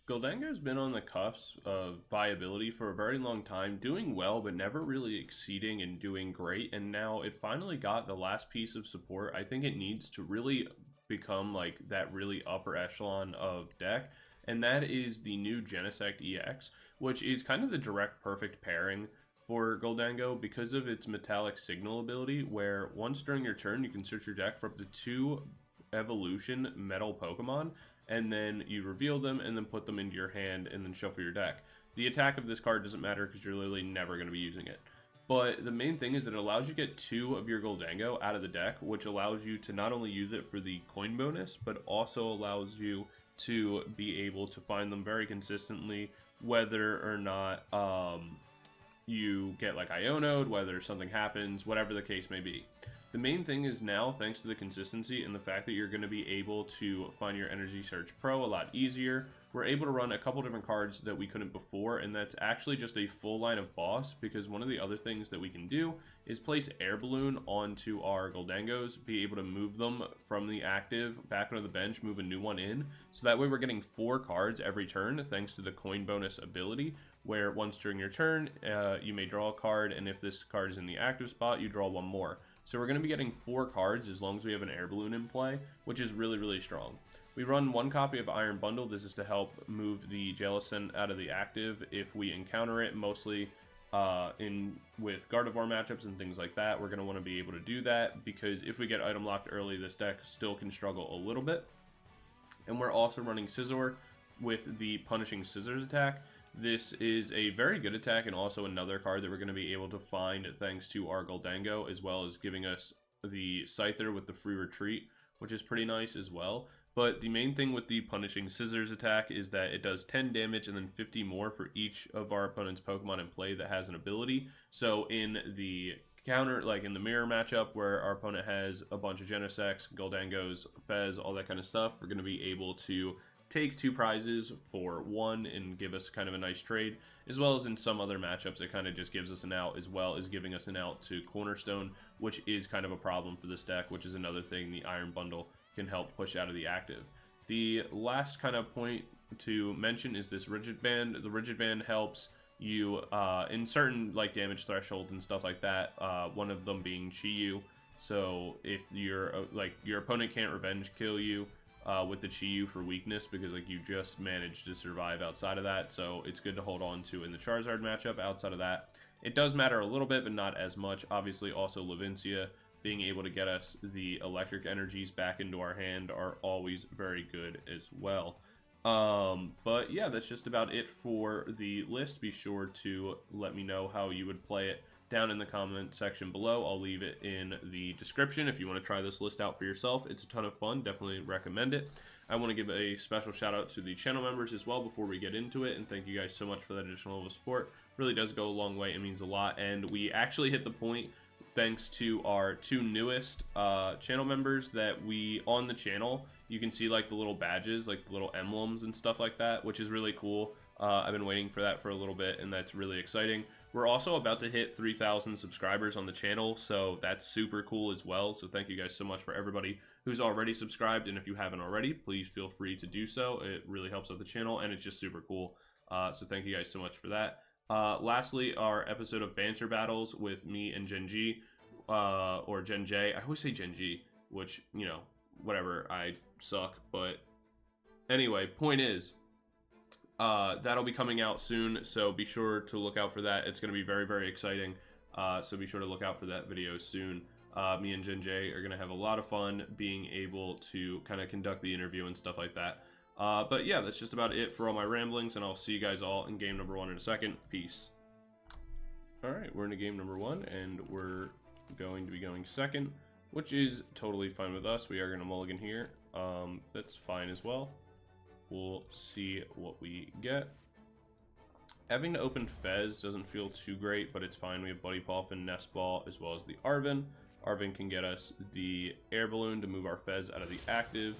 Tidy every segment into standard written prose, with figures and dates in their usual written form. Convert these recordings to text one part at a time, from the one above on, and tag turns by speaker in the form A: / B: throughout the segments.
A: Gholdengo's been on the cusp of viability for a very long time, doing well, but never really exceeding and doing great. And now it finally got the last piece of support. I think it needs to really become like that really upper echelon of deck. And that is the new Genesect EX, which is kind of the direct perfect pairing for Gholdengo because of its metallic signal ability, where once during your turn you can search your deck for up to 2 evolution metal Pokemon, and then you reveal them and then put them into your hand and then shuffle your deck. The attack of this card doesn't matter because you're literally never going to be using it. But the main thing is that it allows you to get 2 of your Gholdengo out of the deck, which allows you to not only use it for the coin bonus, but also allows you to be able to find them very consistently, whether or not you get like Iono'd, whether something happens, whatever the case may be. The main thing is now, thanks to the consistency and the fact that you're going to be able to find your Energy Search Pro a lot easier, we're able to run a couple different cards that we couldn't before, and that's actually just a full line of boss, because one of the other things that we can do is place Air Balloon onto our Gholdengos, be able to move them from the active back onto the bench, move a new one in, so that way we're getting 4 cards every turn thanks to the coin bonus ability, where once during your turn, you may draw a card, and if this card is in the active spot, you draw 1 more. So we're going to be getting 4 cards as long as we have an Air Balloon in play, which is really, really strong. We run 1 copy of Iron Bundle. This is to help move the Jellicent out of the active if we encounter it, mostly with Gardevoir matchups and things like that. We're going to want to be able to do that, because if we get item locked early, this deck still can struggle a little bit. And we're also running Scizor with the Punishing Scissors attack. This is a very good attack and also another card that we're going to be able to find thanks to our Gholdengo, as well as giving us the Scyther with the free retreat, which is pretty nice as well. But the main thing with the Punishing Scissors attack is that it does 10 damage and then 50 more for each of our opponent's Pokemon in play that has an ability. So in the counter, like in the mirror matchup where our opponent has a bunch of Genesects, Gholdengos, Fez, all that kind of stuff, we're going to be able to take 2 prizes for 1 and give us kind of a nice trade, as well as in some other matchups it kind of just gives us an out, as well as giving us an out to Cornerstone, which is kind of a problem for this deck, which is another thing the Iron Bundle can help push out of the active. The last kind of point to mention is this Rigid Band. The Rigid Band helps you in certain like damage thresholds and stuff like that, one of them being Chi-Yu. So if your opponent can't revenge kill you with the Chi-Yu for weakness, because like you just managed to survive outside of that, so it's good to hold on to in the Charizard matchup. Outside of that, it does matter a little bit, but not as much. Obviously, also Levincia being able to get us the electric energies back into our hand are always very good as well. But yeah, that's just about it for the list. Be sure to let me know how you would play it down in the comment section below. I'll leave it in the description if you want to try this list out for yourself. It's a ton of fun. Definitely recommend it. I want to give a special shout out to the channel members as well before we get into it, and thank you guys so much for that additional level of support. It really does go a long way. It means a lot, and we actually hit the point, thanks to our 2 newest channel members, that we on the channel you can see like the little badges, like the little emblems and stuff like that, which is really cool. I've been waiting for that for a little bit, and that's really exciting. We're also about to hit 3,000 subscribers on the channel, so that's super cool as well. So thank you guys so much for everybody who's already subscribed, and if you haven't already, please feel free to do so. It really helps out the channel, and it's just super cool. So thank you guys so much for that. Lastly, our episode of Banter Battles with me and Gen G, or Gen J. I always say Gen G, which, you know, whatever, I suck. But anyway, point is, that'll be coming out soon, so be sure to look out for that. It's going to be very, very exciting, so be sure to look out for that video soon. Me and Gen J are going to have a lot of fun being able to kind of conduct the interview and stuff like that. But yeah, that's just about it for all my ramblings, and I'll see you guys all in game number 1 in a second. Peace. Alright, we're into game number 1, and we're going to be going second, which is totally fine with us. We are going to mulligan here. That's fine as well. We'll see what we get. Having to open Fez doesn't feel too great, but it's fine. We have Buddy-Buddy Poffin, Nest Ball, as well as the Arven. Arven can get us the Air Balloon to move our Fez out of the active.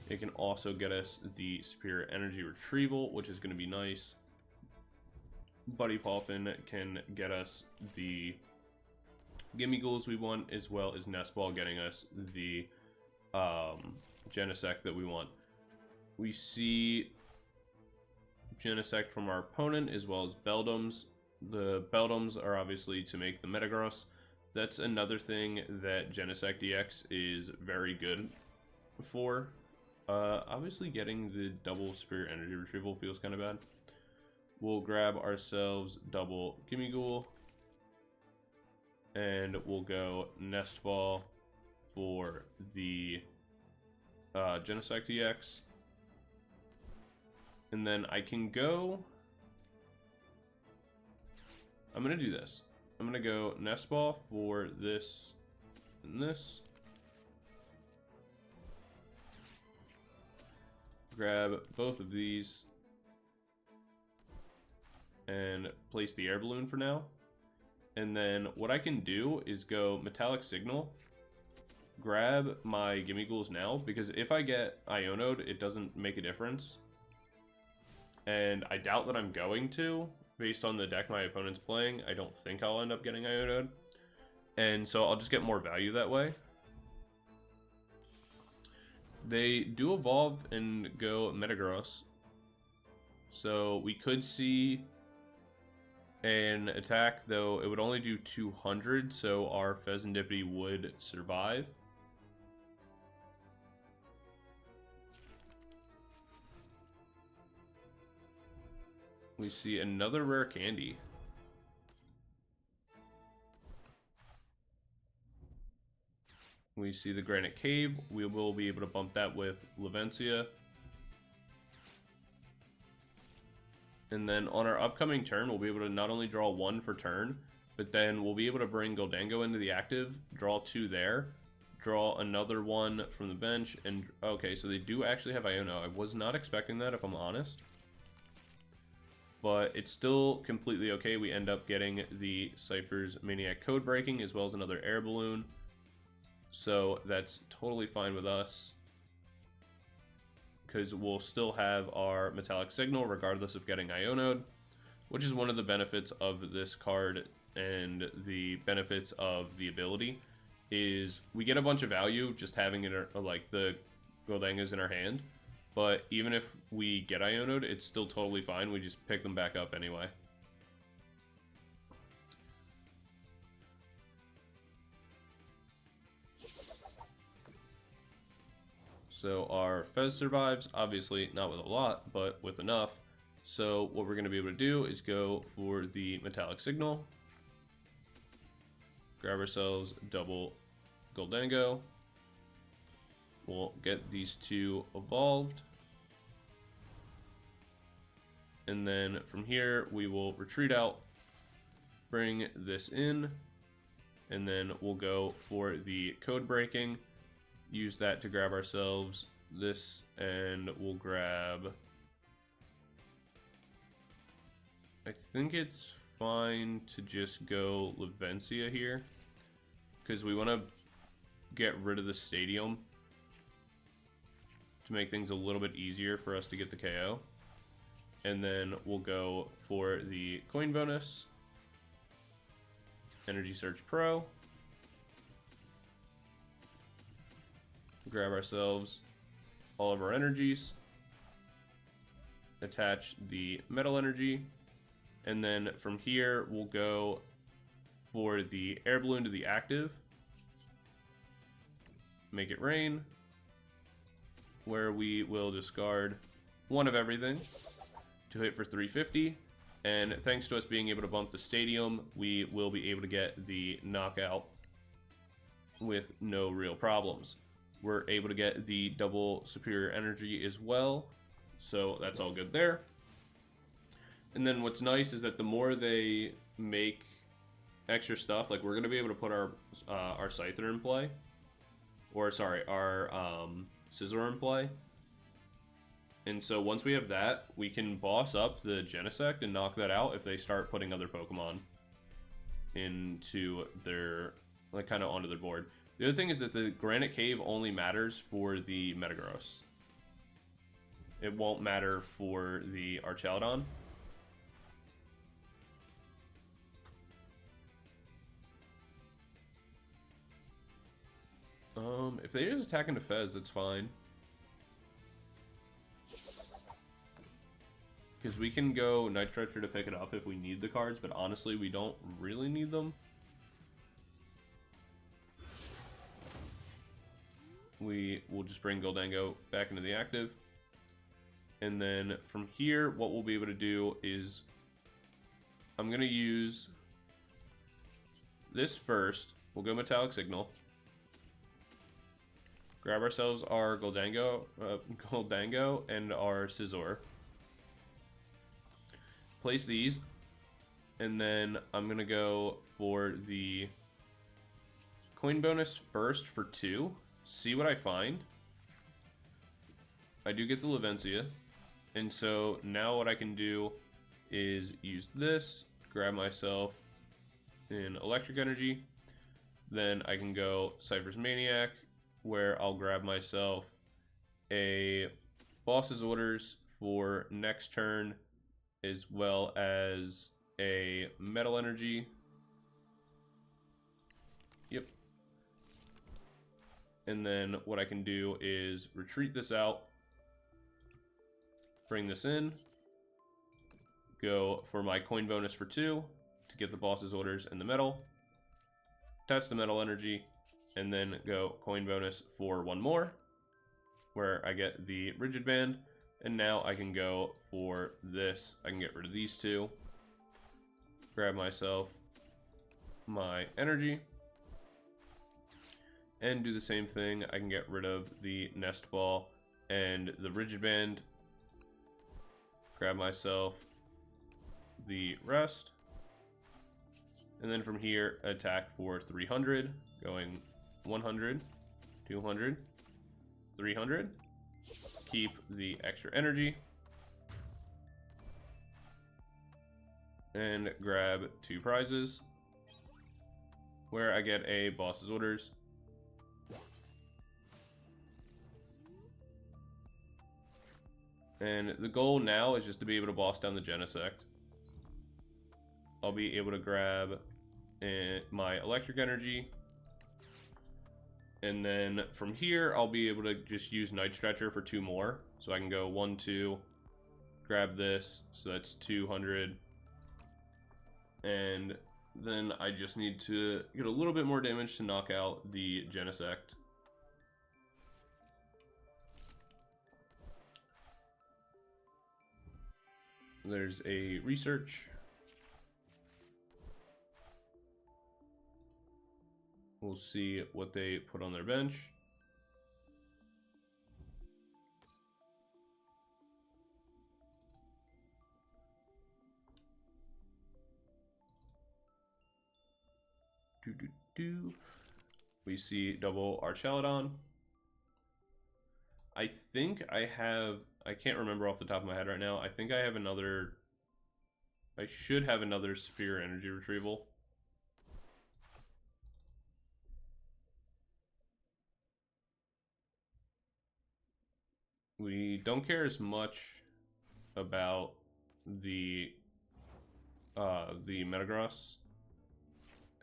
A: It can also get us the Superior Energy Retrieval, which is going to be nice. Buddy Poffin can get us the Gimmighouls we want, as well as Nest Ball getting us the Genesect that we want. We see Genesect from our opponent, as well as Beldums. The Beldums are obviously to make the Metagross. That's another thing that Genesect EX is very good for. Obviously getting the double Spirit Energy Retrieval feels kind of bad. We'll grab ourselves double Gimmighoul, and we'll go Nest Ball for the Genesect EX. And then I can go... I'm going to do this. I'm going to go Nest Ball for this and this. Grab both of these and place the Air Balloon for now. And then what I can do is go Metallic Signal, grab my Gimmighouls now, because if I get Iono'd, it doesn't make a difference. And I doubt that I'm going to, based on the deck my opponent's playing. I don't think I'll end up getting Iono'd. And so I'll just get more value that way. They do evolve and go Metagross. So we could see an attack, though it would only do 200, so our Fezandipiti would survive. We see another rare candy. We see the Granite Cave. We will be able to bump that with Levincia. And then on our upcoming turn, we'll be able to not only draw one for turn, but then we'll be able to bring Gholdengo into the active, draw two there, draw another one from the bench, and okay, so they do actually have Iono. I was not expecting that, if I'm honest. But it's still completely okay. We end up getting the Ciphermaniac Codebreaking, as well as another Air Balloon. So that's totally fine with us, because we'll still have our Metallic Signal regardless of getting Iono'd, which is one of the benefits of this card, and the benefits of the ability is we get a bunch of value just having it, like the Gholdengo's in our hand, but even if we get Iono'd, it's still totally fine. We just pick them back up anyway. So our Fez survives, obviously not with a lot, but with enough. So what we're going to be able to do is go for the Metallic Signal, grab ourselves double Gholdengo. We'll get these two evolved. And then from here, we will retreat out, bring this in, and then we'll go for the Codebreaking. Use that to grab ourselves this, and we'll grab... I think it's fine to just go Levincia here, because we want to get rid of the stadium to make things a little bit easier for us to get the KO. And then we'll go for the coin bonus, Energy Search Pro, grab ourselves all of our energies, attach the Metal Energy, and then from here we'll go for the Air Balloon to the active, make it rain, where we will discard one of everything to hit for 350, and thanks to us being able to bump the stadium, we will be able to get the knockout with no real problems. We're able to get the double superior energy as well, so that's all good there. And then what's nice is that the more they make extra stuff, like we're going to be able to put our Scyther in play, or sorry, our Scizor in play. And so once we have that, we can boss up the Genesect and knock that out if they start putting other Pokemon into their, like, kind of onto their board. The other thing is that the Granite Cave only matters for the Metagross. It won't matter for the Archaludon. If they just attack into Fez, that's fine. because we can go Night Stretcher to pick it up if we need the cards, but honestly, we don't really need them. We will just bring Gholdengo back into the active. And then from here, what we'll be able to do is I'm going to use this first. We'll go Metallic Signal. Grab ourselves our Gholdengo and our Scizor. Place these. And then I'm going to go for the coin bonus first for 2. See what I find. I do get the Levincia. And so now what I can do is use this, grab myself an Electric Energy. Then I can go Ciphermaniac, where I'll grab myself a Boss's Orders for next turn, as well as a Metal Energy. Yep. And then what I can do is retreat this out, bring this in, go for my coin bonus for 2 to get the Boss's Orders and the Metal, attach the Metal Energy, and then go coin bonus for 1 more, where I get the Rigid Band, and now I can go for this. I can get rid of these 2, grab myself my energy, and do the same thing. I can get rid of the Nest Ball and the Rigid Band, grab myself the rest, and then from here attack for 300, going 100, 200, 300, keep the extra energy, and grab 2 prizes, where I get a Boss's Orders. And the goal now is just to be able to boss down the Genesect. I'll be able to grab my Electric Energy. And then from here, I'll be able to just use Night Stretcher for 2 more. So I can go 1, 2, grab this. So that's 200. And then I just need to get a little bit more damage to knock out the Genesect. There's a research. We'll see what they put on their bench. We see double Archelodon. I think I have, I can't remember off the top of my head right now. I think I have another, I should have another Superior Energy Retrieval. We don't care as much about the Metagross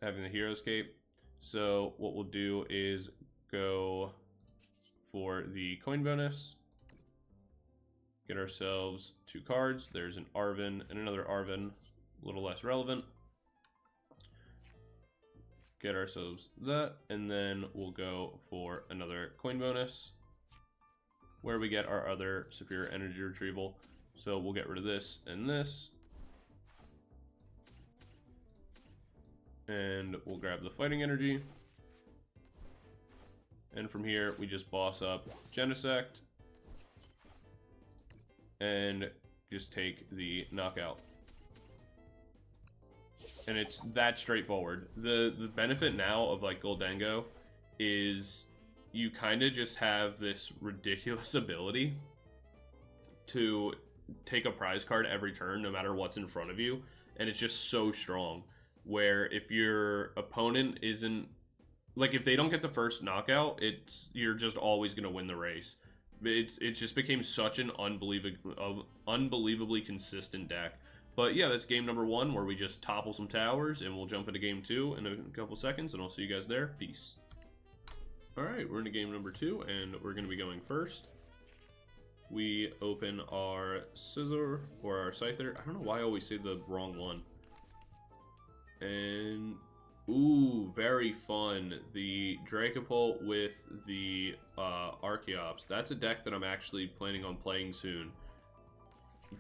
A: having the Hero's Cape. So what we'll do is go for the coin bonus, get ourselves 2 cards. There's an Arven and another Arven, a little less relevant. Get ourselves that, and then we'll go for another coin bonus, where we get our other Superior Energy Retrieval. So we'll get rid of this and this. And we'll grab the Fighting Energy. And from here, we just boss up Genesect. And just take the knockout. And it's that straightforward. The benefit now of like Gholdengo is you kind of just have this ridiculous ability to take a prize card every turn, no matter what's in front of you. And it's just so strong, where if your opponent isn't, like if they don't get the first knockout, you're just always going to win the race. It just became such an unbelievably consistent deck. But yeah, that's game number 1, where we just topple some towers, and we'll jump into game 2 in a couple seconds, and I'll see you guys there. Peace. Alright, we're into game number 2, and we're going to be going first. we open our Scizor or our Scyther. I don't know why I always say the wrong one. And ooh, very fun. The Dracopult with the Archeops. That's a deck that I'm actually planning on playing soon.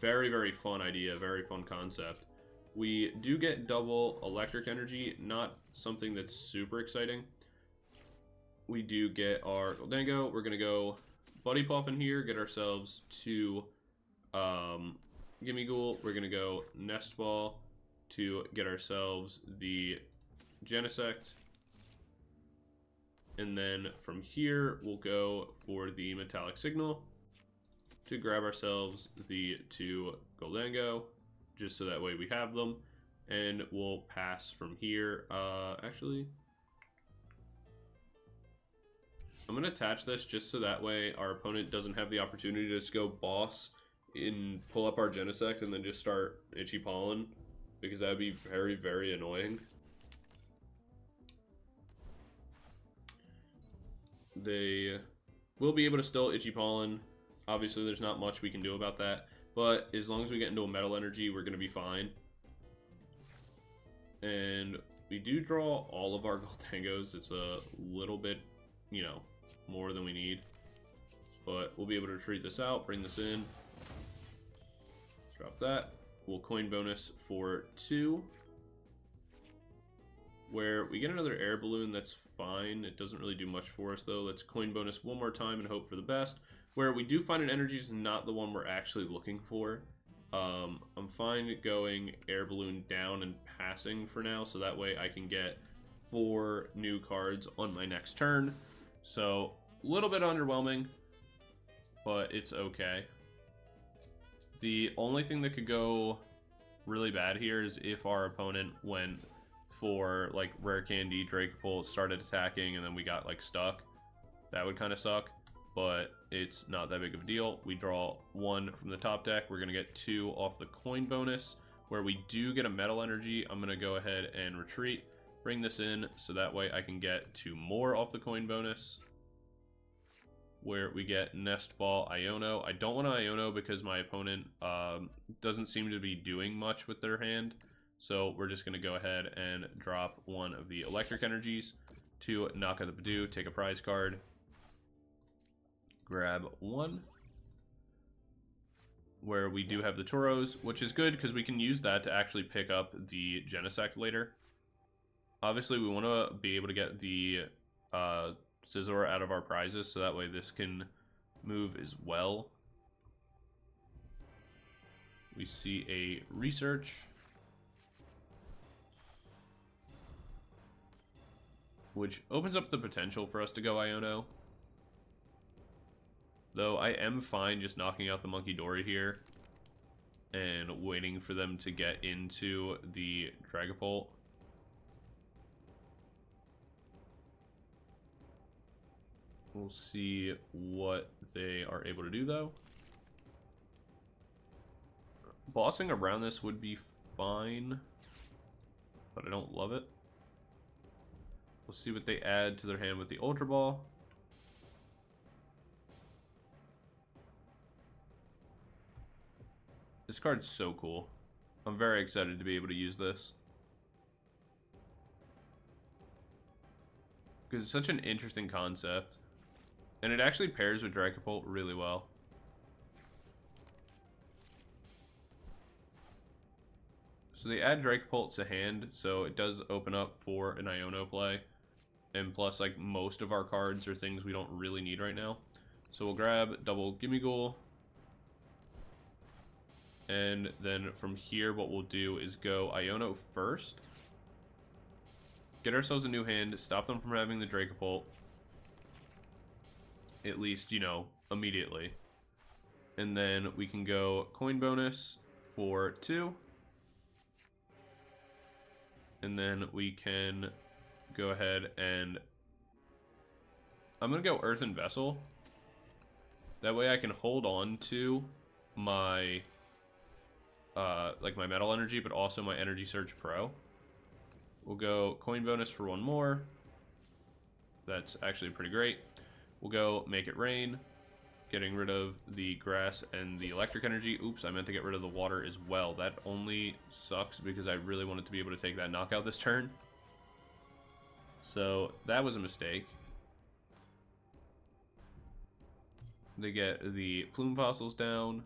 A: Very, very fun idea. Very fun concept. We do get double electric energy. Not something that's super exciting. We do get our Gholdengo. We're going to go Buddy Poffin here. Get ourselves to Gimmighoul. We're going to go Nest Ball to get ourselves the Genesect. And then from here, we'll go for the Metallic Signal to grab ourselves the 2 Gholdengo, just so that way we have them. And we'll pass from here. Actually, I'm going to attach this just so that way our opponent doesn't have the opportunity to just go boss and pull up our Genesect and then just start Itchy Pollen, because that would be very, very annoying. They will be able to still Itchy Pollen. Obviously, there's not much we can do about that, but as long as we get into a Metal Energy, we're going to be fine. And we do draw all of our Gholdengos. It's a little bit, you know, more than we need, but we'll be able to retreat this out, bring this in, drop that. We'll coin bonus for 2, where we get another Air Balloon. That's fine. It doesn't really do much for us though. Let's coin bonus one more time and hope for the best. Where we do find an energy is not the one we're actually looking for. I'm fine going Air Balloon down and passing for now, so that way I can get 4 new cards on my next turn. So a little bit underwhelming, but it's okay. The only thing that could go really bad here is if our opponent went for like Rare Candy, Dracopult, started attacking, and then we got like stuck. That would kind of suck, but it's not that big of a deal. We draw 1 from the top deck. We're going to get 2 off the coin bonus. Where we do get a Metal Energy, I'm going to go ahead and retreat, bring this in, so that way I can get 2 more off the coin bonus. Where we get Nest Ball Iono. I don't want to Iono because my opponent doesn't seem to be doing much with their hand. So we're just going to go ahead and drop 1 of the electric energies to knock out the Badoo, take a prize card, grab 1. Where we do have the Turos, which is good because we can use that to actually pick up the Genesect later. Obviously, we want to be able to get the Scizor out of our prizes, so that way this can move as well. We see a Research. Which opens up the potential for us to go Iono. Though I am fine just knocking out the Monkey Dory here and waiting for them to get into the Dragapult. We'll see what they are able to do though. Bossing around this would be fine, but I don't love it. We'll see what they add to their hand with the Ultra Ball. This card's so cool. I'm very excited to be able to use this. Because it's such an interesting concept. And it actually pairs with Dracopult really well. So they add Dracopult to hand, so it does open up for an Iono play. And plus, like, most of our cards are things we don't really need right now. So we'll grab double Gimmighoul. And then from here, what we'll do is go Iono first. Get ourselves a new hand, stop them from having the Dracopult. At least, you know, immediately. And then we can go coin bonus for 2. And then we can go ahead and I'm going to go Earthen Vessel. That way I can hold on to my like my Metal Energy, but also my Energy Search Pro. We'll go coin bonus for 1 more. That's actually pretty great. We'll go Make It Rain. getting rid of the grass and the electric energy. Oops, I meant to get rid of the water as well. That only sucks because I really wanted to be able to take that knockout this turn. So that was a mistake. They get the plume fossils down.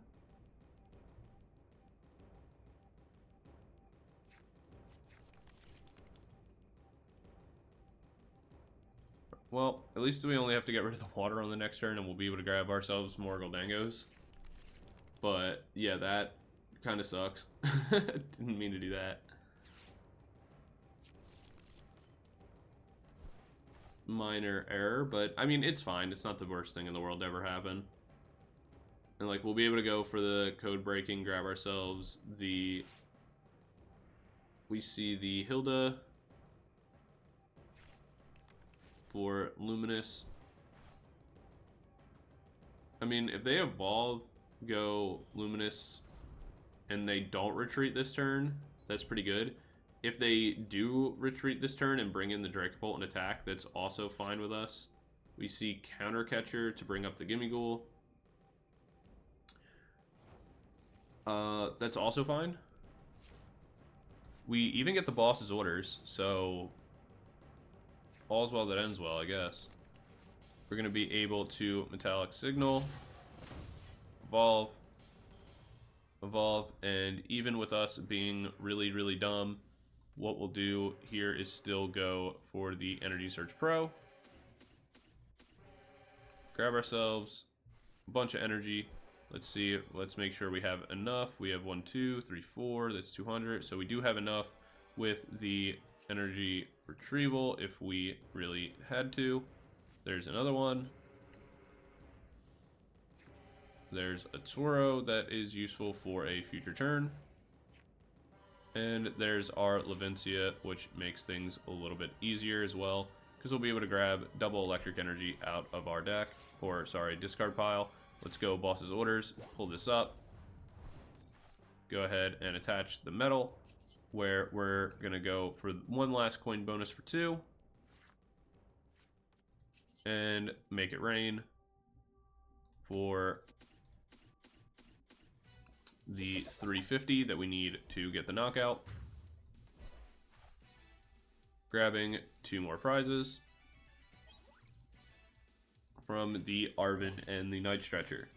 A: Well, at least we only have to get rid of the water on the next turn and we'll be able to grab ourselves more Gholdengos. But yeah, that kind of sucks. Didn't mean to do that. Minor error, but I mean, it's fine. It's not the worst thing in the world to ever happen. And like, we'll be able to go for the code breaking, grab ourselves the... We see the Hilda for Luminous. I mean, if they evolve, go Luminous, and they don't retreat this turn, that's pretty good. If they do retreat this turn and bring in the Dragapult and attack, that's also fine with us. We see Counter Catcher to bring up the Gimmighoul. That's also fine. We even get the boss's orders, so all's well that ends well, I guess. We're going to be able to Metallic Signal, evolve, and even with us being really, really dumb, what we'll do here is still go for the Energy Search Pro. Grab ourselves a bunch of energy. Let's see, let's make sure we have enough. We have 1, 2, 3, 4, that's 200. So we do have enough with the energy retrieval if we really had to. There's another one. There's a Turo that is useful for a future turn. And there's our Levincia, which makes things a little bit easier as well, because we'll be able to grab double electric energy out of our deck, or sorry, discard pile. Let's go boss's orders, pull this up, go ahead and attach the metal, where we're gonna go for one last coin bonus for 2, and make it rain for the 350 that we need to get the knockout. Grabbing 2 more prizes from the Arven and the Night Stretcher.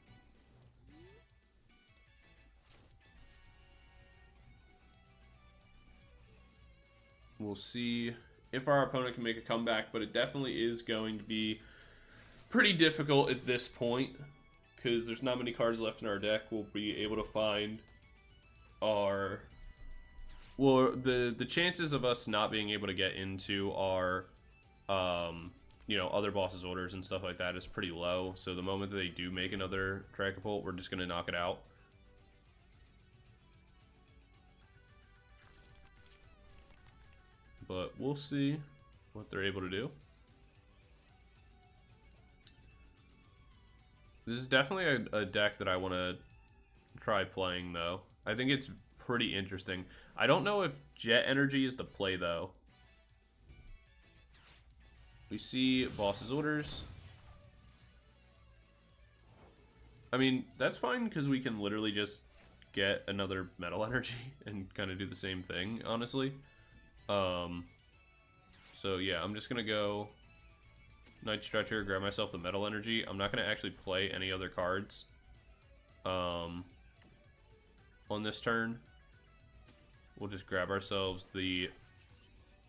A: We'll see if our opponent can make a comeback, but it definitely is going to be pretty difficult at this point, because there's not many cards left in our deck. We'll be able to find our... Well, the chances of us not being able to get into our, you know, other boss's orders and stuff like that is pretty low. So the moment that they do make another Dragapult, we're just going to knock it out. But we'll see what they're able to do. This is definitely a deck that I want to try playing, though. I think it's pretty interesting. I don't know if Jet Energy is the play, though. We see boss's orders. I mean, that's fine because we can literally just get another Metal Energy and kind of do the same thing, honestly. So yeah, I'm just going to go Night Stretcher, grab myself the Metal Energy. I'm not going to actually play any other cards on this turn. We'll just grab ourselves the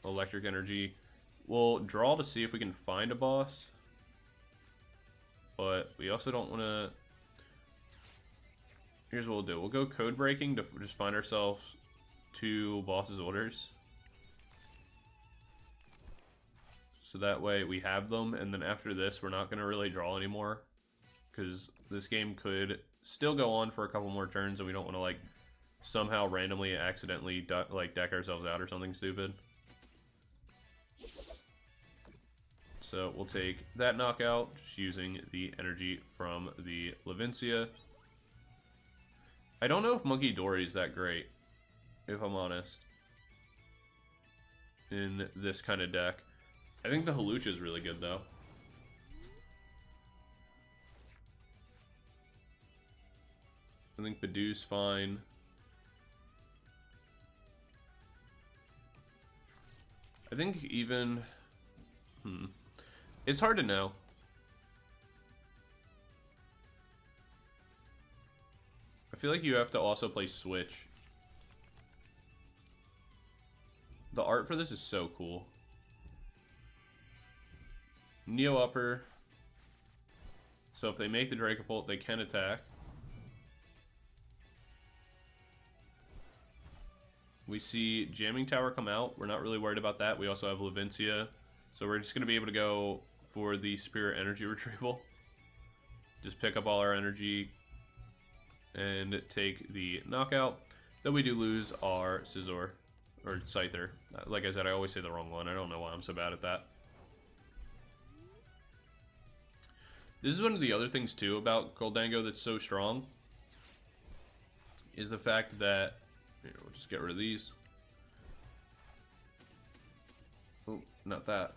A: Electric Energy. We'll draw to see if we can find a boss, but we also don't want to... Here's what we'll do. We'll go Codebreaking to just find ourselves 2 boss's orders. So that way we have them, and then after this, we're not going to really draw anymore, because this game could still go on for a couple more turns, and we don't want to, like, somehow randomly, accidentally, like, deck ourselves out or something stupid. So we'll take that knockout, just using the energy from the Levincia. I don't know if Monkey Dory is that great, if I'm honest, in this kind of deck. I think the Hawlucha is really good, though. I think Badoo's fine. I think even... It's hard to know. I feel like you have to also play Switch. The art for this is so cool. Neo Upper. So if they make the Dracopult, they can attack. We see Jamming Tower come out. We're not really worried about that. We also have Levincia. So we're just going to be able to go for the Spirit Energy Retrieval. Just pick up all our energy and take the knockout. Then we do lose our Scizor, or Scyther. Like I said, I always say the wrong one. I don't know why I'm so bad at that. This is one of the other things, too, about Gholdengo that's so strong. Is the fact that... Here, we'll just get rid of these. Oh, not that.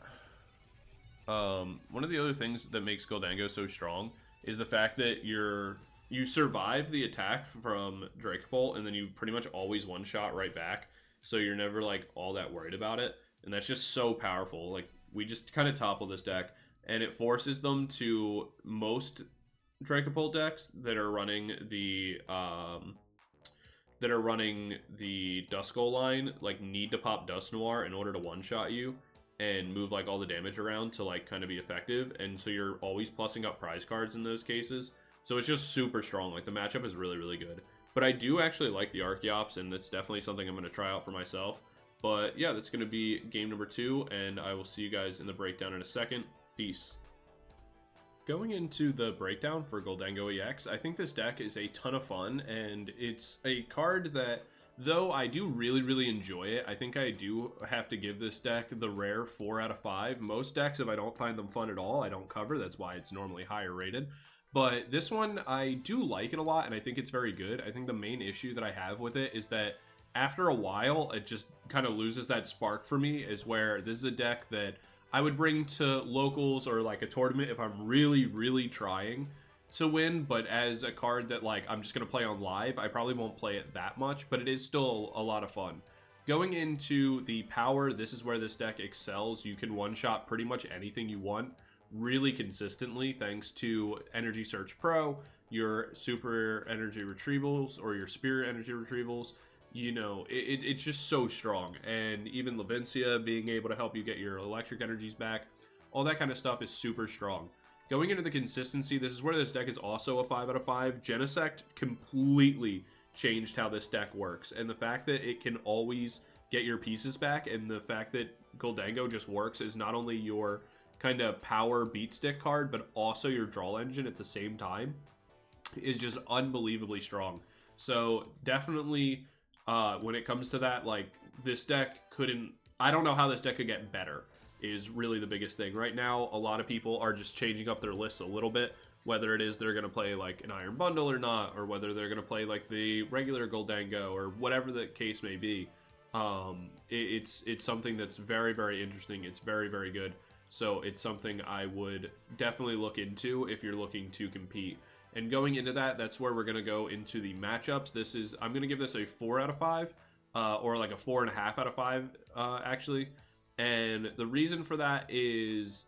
A: One of the other things that makes Gholdengo so strong is the fact that you survive the attack from Dracopult, and then you pretty much always one-shot right back. So you're never, like, all that worried about it. And that's just so powerful. Like, we just kind of topple this deck. And it forces them to, most Dracopult decks that are running the Duskull line, like, need to pop Dusknoir in order to one-shot you and move, like, all the damage around to, like, kind of be effective. And so you're always plussing up prize cards in those cases. So it's just super strong. Like, the matchup is really, really good. But I do actually like the Archeops, and that's definitely something I'm going to try out for myself. But yeah, that's going to be game number 2, and I will see you guys in the breakdown in a second. Peace. Going into the breakdown for Gholdengo EX, I think this deck is a ton of fun, and it's a card that, though I do really, really enjoy it, I think I do have to give this deck the rare 4 out of 5. Most decks, if I don't find them fun at all, I don't cover. That's why it's normally higher rated. But this one, I do like it a lot, and I think it's very good. I think the main issue that I have with it is that after a while, it just kind of loses that spark for me, is where this is a deck that I would bring to locals or like a tournament if I'm really, really trying to win. But as a card that like I'm just going to play on live, I probably won't play it that much, but it is still a lot of fun. Going into the power, this is where this deck excels. You can one-shot pretty much anything you want really consistently thanks to Energy Search Pro, your Super Energy Retrievals, or your Spirit Energy Retrievals. You know, it's just so strong. And even Levincia being able to help you get your electric energies back, all that kind of stuff is super strong. Going into the consistency, this is where this deck is also a 5 out of 5. Genesect completely changed how this deck works. And the fact that it can always get your pieces back, and the fact that Gholdengo just works as not only your kind of power beat stick card, but also your draw engine at the same time, is just unbelievably strong. So definitely... when it comes to that, like, this deck couldn't... I don't know how this deck could get better, is really the biggest thing. Right now, a lot of people are just changing up their lists a little bit, whether it is they're going to play, like, an Iron Bundle or not, or whether they're going to play, like, the regular Gholdengo, or whatever the case may be. It's something that's very, very interesting. It's very, very good. So it's something I would definitely look into if you're looking to compete. And going into that, that's where we're going to go into the matchups. I'm going to give this a 4 out of 5, or like a 4.5 out of 5, actually. And the reason for that is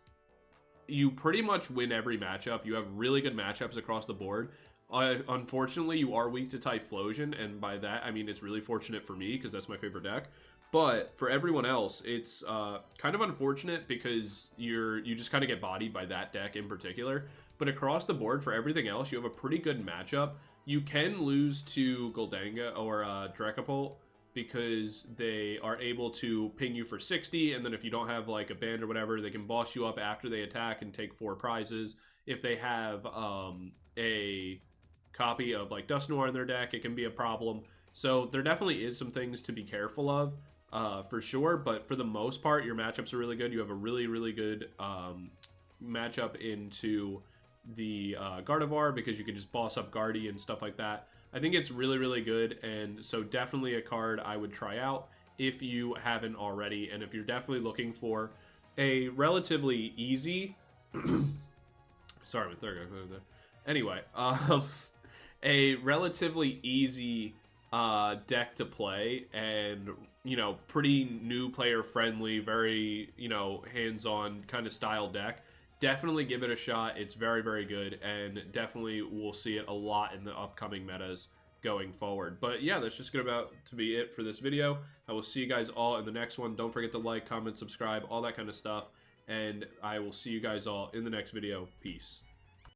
A: you pretty much win every matchup. You have really good matchups across the board. Unfortunately, you are weak to Typhlosion, and by that, I mean it's really fortunate for me because that's my favorite deck. But for everyone else, it's kind of unfortunate because you just kind of get bodied by that deck in particular. But across the board, for everything else, you have a pretty good matchup. You can lose to Gholdengo or Dracopult because they are able to ping you for 60, and then if you don't have like a band or whatever, they can boss you up after they attack and take 4 prizes. If they have a copy of like Dusknoir in their deck, it can be a problem. So there definitely is some things to be careful of, for sure. But for the most part, your matchups are really good. You have a really, really good matchup into the Gardevoir because you can just boss up Guardy and stuff like that. I think it's really, really good, and so definitely a card I would try out if you haven't already, and if you're definitely looking for a relatively easy... Sorry, there we go. Anyway, a relatively easy deck to play, and pretty new player friendly, very hands-on kind of style deck. Definitely give it a shot. It's very, very good, and definitely we'll see it a lot in the upcoming metas going forward. But yeah, that's just about to be it for this video. I will see you guys all in the next one. Don't forget to like, comment, subscribe, all that kind of stuff, and I will see you guys all in the next video. Peace.